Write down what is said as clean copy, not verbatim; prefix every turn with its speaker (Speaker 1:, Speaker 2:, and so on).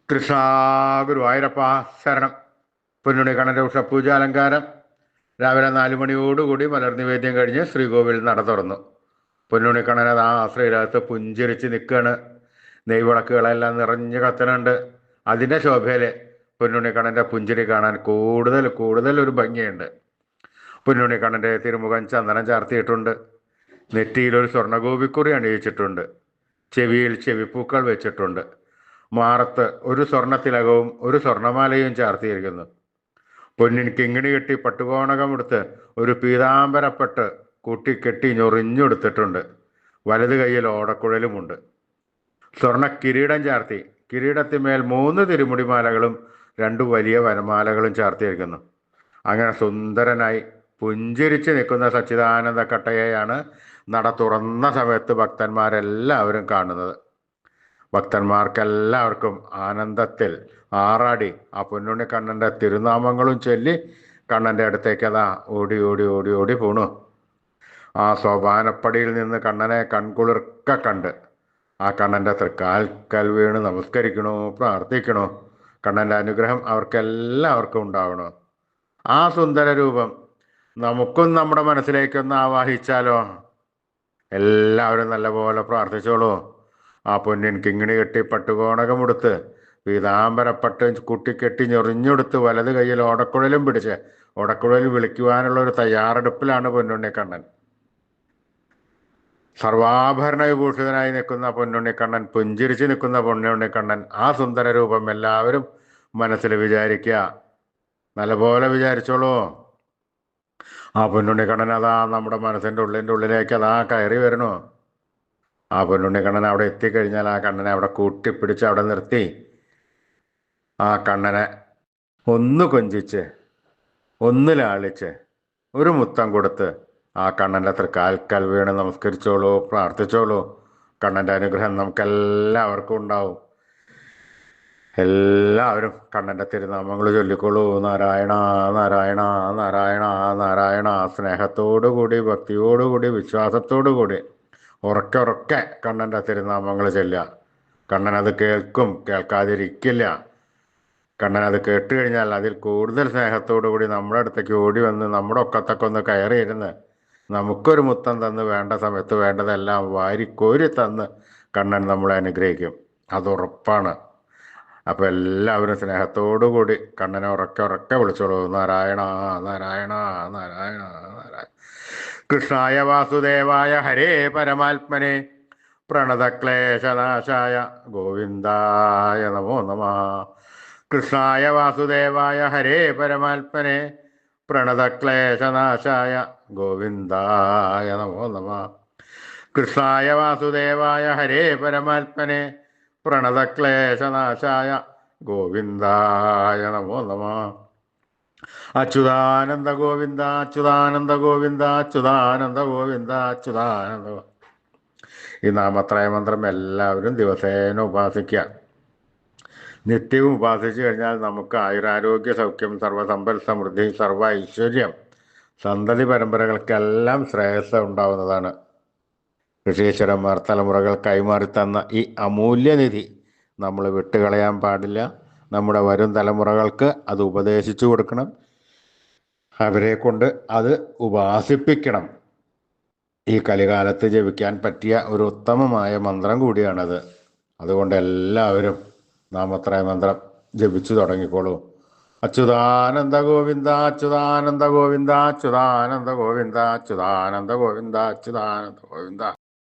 Speaker 1: കൃഷ്ണ ഗുരുവായൂരപ്പ ശരണം. പൊന്നുണിക്കണ്ണൻ്റെ ഉഷപൂജ അലങ്കാരം രാവിലെ 4 മണിയോടുകൂടി മലർനിവേദ്യം കഴിഞ്ഞ് ശ്രീകോവിൽ നട തുറന്നു. പൊന്നുണിക്കണ്ണൻ ആ ശ്രീരാഗത്ത് പുഞ്ചിരിച്ച് നിൽക്കുകയാണ്. നെയ്വിളക്കുകളെല്ലാം നിറഞ്ഞു കത്തനുണ്ട്. അതിൻ്റെ ശോഭയിൽ പൊന്നുണിക്കണ്ണൻ്റെ പുഞ്ചിരി കാണാൻ കൂടുതൽ കൂടുതൽ ഒരു ഭംഗിയുണ്ട്. പൊന്നുണിക്കണ്ണൻ്റെ തിരുമുഖം ചന്ദനം ചാർത്തിയിട്ടുണ്ട്. നെറ്റിയിലൊരു സ്വർണ്ണഗോപിക്കുറി അണിയിച്ചിട്ടുണ്ട്. ചെവിയിൽ ചെവിപ്പൂക്കൾ വെച്ചിട്ടുണ്ട്. മാറത്ത് ഒരു സ്വർണ്ണത്തിലകവും ഒരു സ്വർണ്ണമാലയും ചാർത്തിയിരിക്കുന്നു. പൊന്നിൻ കിങ്ങിണി കെട്ടി പട്ടുകോണകമെടുത്ത് ഒരു പീതാംബരപ്പെട്ട് കൂട്ടിക്കെട്ടി ഞൊറിഞ്ഞെടുത്തിട്ടുണ്ട്. വലത് കൈയിൽ ഓടക്കുഴലുമുണ്ട്. സ്വർണ്ണ കിരീടം ചാർത്തി. കിരീടത്തിന്മേൽ 3 തിരുമുടിമാലകളും 2 വലിയ വനമാലകളും ചാർത്തിയിരിക്കുന്നു. അങ്ങനെ സുന്ദരനായി പുഞ്ചിരിച്ച് നിൽക്കുന്ന സച്ചിദാനന്ദ കട്ടയെയാണ് നട തുറന്ന സമയത്ത് ഭക്തന്മാരെല്ലാവരും കാണുന്നത്. ഭക്തന്മാർക്കെല്ലാവർക്കും ആനന്ദത്തിൽ ആറാടി ആ പൊന്നുണ്ണി കണ്ണൻ്റെ തിരുനാമങ്ങളും ചൊല്ലി കണ്ണൻ്റെ അടുത്തേക്ക് അതാ ഓടി ഓടി ഓടി ഓടി പോണു. ആ സോപാനപ്പടിയിൽ നിന്ന് കണ്ണനെ കൺകുളിർക്ക കണ്ട് ആ കണ്ണൻ്റെ തൃക്കാൽക്കൽ വീണ് നമസ്കരിക്കണോ, പ്രാർത്ഥിക്കണോ. കണ്ണൻ്റെ അനുഗ്രഹം അവർക്കെല്ലാവർക്കും ഉണ്ടാവണോ. ആ സുന്ദര രൂപം നമുക്കും നമ്മുടെ മനസ്സിലേക്കൊന്ന് ആവാഹിച്ചാലോ. എല്ലാവരും നല്ലപോലെ പ്രാർത്ഥിച്ചോളൂ. ആ പൊന്നിൻ കിങ്ങിണി കെട്ടി പട്ടുകോണകമെടുത്ത് പീതാംബരപ്പട്ട് കുട്ടിക്കെട്ടി ഞൊറിഞ്ഞെടുത്ത് വലത് കൈയിൽ ഓടക്കുഴലും പിടിച്ച് ഓടക്കുഴൽ വിളിക്കുവാനുള്ള ഒരു തയ്യാറെടുപ്പിലാണ് പൊന്നുണ്ണിക്കണ്ണൻ. സർവാഭരണ വിഭൂഷിതനായി നിൽക്കുന്ന പൊന്നുണ്ണിക്കണ്ണൻ, പുഞ്ചിരിച്ച് നിൽക്കുന്ന പൊന്നുണ്ണിക്കണ്ണൻ. ആ സുന്ദര രൂപം എല്ലാവരും മനസ്സിൽ വിചാരിക്കുക. നല്ലപോലെ വിചാരിച്ചോളൂ. ആ പൊന്നുണ്ണിക്കണ്ണൻ അതാ നമ്മുടെ മനസ്സിൻ്റെ ഉള്ളിലേക്ക് അതാ കയറി വരണു. ആ പൊന്നുണ്ണിക്കണ്ണൻ അവിടെ എത്തിക്കഴിഞ്ഞാൽ ആ കണ്ണനെ അവിടെ കൂട്ടിപ്പിടിച്ച് അവിടെ നിർത്തി ആ കണ്ണനെ ഒന്ന് കൊഞ്ചിച്ച് ഒന്ന് ലാളിച്ച് ഒരു മുത്തം കൊടുത്ത് ആ കണ്ണൻ്റെ തൃക്കാൽക്കൽ വീണ് നമസ്കരിച്ചോളൂ, പ്രാർത്ഥിച്ചോളൂ. കണ്ണൻ്റെ അനുഗ്രഹം നമുക്കെല്ലാവർക്കും ഉണ്ടാവും. എല്ലാവരും കണ്ണൻ്റെ തിരുനാമങ്ങൾ ചൊല്ലിക്കോളൂ. നാരായണ നാരായണ നാരായണ നാരായണ. സ്നേഹത്തോടുകൂടി, ഭക്തിയോടുകൂടി, വിശ്വാസത്തോടുകൂടി ഉറക്കെ ഉറക്കെ കണ്ണൻ്റെ തിരുനാമങ്ങൾ ചൊല്ലുക. കണ്ണനത് കേൾക്കും, കേൾക്കാതിരിക്കില്ല. കണ്ണനത് കേട്ട് കഴിഞ്ഞാൽ അതിൽ കൂടുതൽ സ്നേഹത്തോടു കൂടി നമ്മുടെ അടുത്തേക്ക് ഓടി വന്ന് നമ്മുടെ ഒക്കത്തൊക്കെ ഒന്ന് കയറിയിരുന്ന് നമുക്കൊരു മുത്തം തന്ന് വേണ്ട സമയത്ത് വേണ്ടതെല്ലാം വാരിക്കോരി തന്ന് കണ്ണൻ നമ്മളെ അനുഗ്രഹിക്കും. അതുറപ്പാണ്. അപ്പോൾ എല്ലാവരും സ്നേഹത്തോടു കൂടി കണ്ണനെ ഉറക്കെ ഉറക്കെ വിളിച്ചോളൂ. നാരായണ നാരായണ നാരായണ നാരായണ. കൃഷ്ണായ വാസുദേവായ ഹരേ പരമാത്മനെ പ്രണതക്ലേശനാശായ ഗോവിന്ദായ നമോ നമഃ. കൃഷ്ണായ വാസുദേവായ ഹരേ പരമാത്മനെ പ്രണതക്ലേശനാശായ ഗോവിന്ദായ നമോ നമഃ. കൃഷ്ണായ വാസുദേവായ ഹരേ പരമാത്മനെ പ്രണതക്ലേശനാശായ ഗോവിന്ദായ നമോ നമഃ. അച്യുതാനന്ദ ഗോവിന്ദ അച്യുതാനന്ദ ഗോവിന്ദ അച്യുതാനന്ദ ഗോവിന്ദ അച്യുതാനന്ദ. ഈ നാമത്രയ മന്ത്രം എല്ലാവരും ദിവസേന ഉപാസിക്കുക. നിത്യവും ഉപാസിച്ചു കഴിഞ്ഞാൽ നമുക്ക് ആയുരാരോഗ്യ സൗഖ്യം, സർവ്വസമ്പൽ സമൃദ്ധി, സർവ്വ ഐശ്വര്യം, സന്തതി പരമ്പരകൾക്കെല്ലാം ശ്രേയസ് ഉണ്ടാവുന്നതാണ്. ഋഷീശ്വരന്മാർ തലമുറകൾ കൈമാറി തന്ന ഈ അമൂല്യനിധി നമ്മൾ വിട്ടുകളയാൻ പാടില്ല. നമ്മുടെ വരും തലമുറകൾക്ക് അത് ഉപദേശിച്ചു കൊടുക്കണം. അവരെ കൊണ്ട് അത് ഉപാസിപ്പിക്കണം. ഈ കലികാലത്ത് ജപിക്കാൻ പറ്റിയ ഒരു ഉത്തമമായ മന്ത്രം കൂടിയാണത്. അതുകൊണ്ട് എല്ലാവരും നാമത്രയ മന്ത്രം ജപിച്ചു തുടങ്ങിക്കോളൂ. അച്യുതാനന്ദ ഗോവിന്ദ അച്യുതാനന്ദ ഗോവിന്ദ അച്യുതാനന്ദ ഗോവിന്ദ അച്യുതാനന്ദ ഗോവിന്ദ അച്യുതാനന്ദ ഗോവിന്ദ.